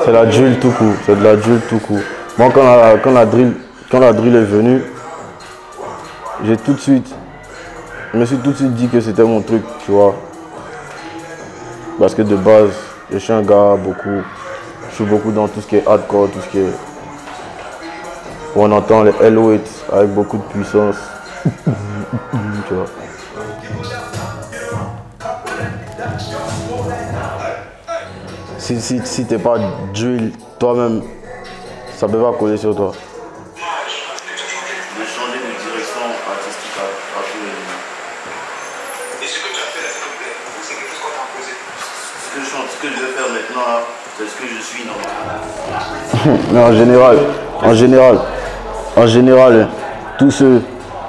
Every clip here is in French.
C'est la drill tout court, c'est de la drill tout court. Moi quand la drill est venue, j'ai tout de suite, je me suis tout de suite dit que c'était mon truc, tu vois. Parce que de base, je suis un gars je suis beaucoup dans tout ce qui est hardcore, tout ce qui est... Où on entend les L8 avec beaucoup de puissance. Tu vois. Si t'es pas drill toi-même, ça peut pas coller sur toi. De changer de direction artistique à tous les niveaux. Et ce que tu as fait là, ça te plaît? Ou c'est quelque chose qu'on t'a imposé? Ce que je vais faire maintenant, c'est ce que je suis normalement. Mais en général, tous ceux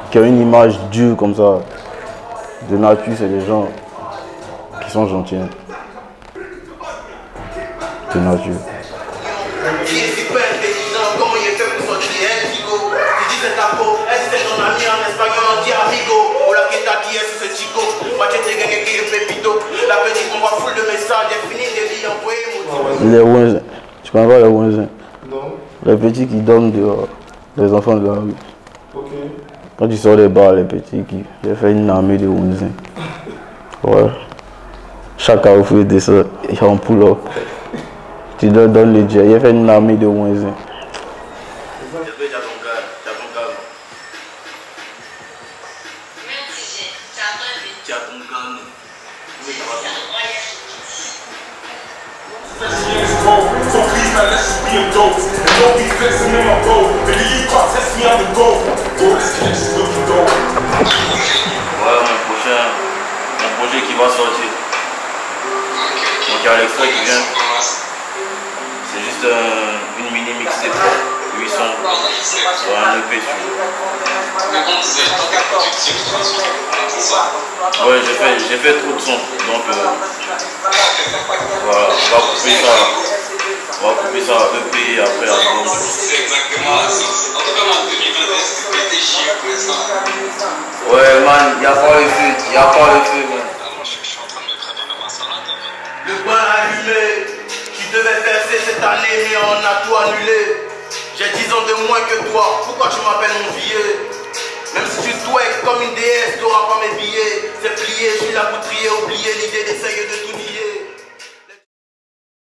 qui ont une image dure comme ça, de nature, c'est des gens qui sont gentils. De nature. Les ouinzins. Tu connais pas les ouinzins? Non. Les petits qui dorment dehors. Les enfants de la rue. Okay. Quand tu sors des bars, les petits qui... J'ai fait une armée de ouinzins. Ouais. Chaque carrefour de ça, il y a un pull-up. Tu leur donnes les dieux. J'ai fait une armée de ouinzins. Mon projet qui va sortir. Donc il y a l'extrait qui vient. C'est juste une mini mixtape. 800 sur un EP. Ouais, j'ai fait trop de sons. Donc voilà, on va couper ça à EP et après à album. C'est exactement ça. En tout cas, en 2021, c'est pété chier pour ça. Ouais, man, il n'y a pas le feu, man. Le point allumé, tu devais percer cette année, mais on a tout annulé. J'ai 10 ans de moins que toi, pourquoi tu m'appelles mon vieux? Même si tu souhaites comme une déesse, t'auras pas mes billets. C'est plié, je suis la poutrier, oublié l'idée d'essayer de tout nier.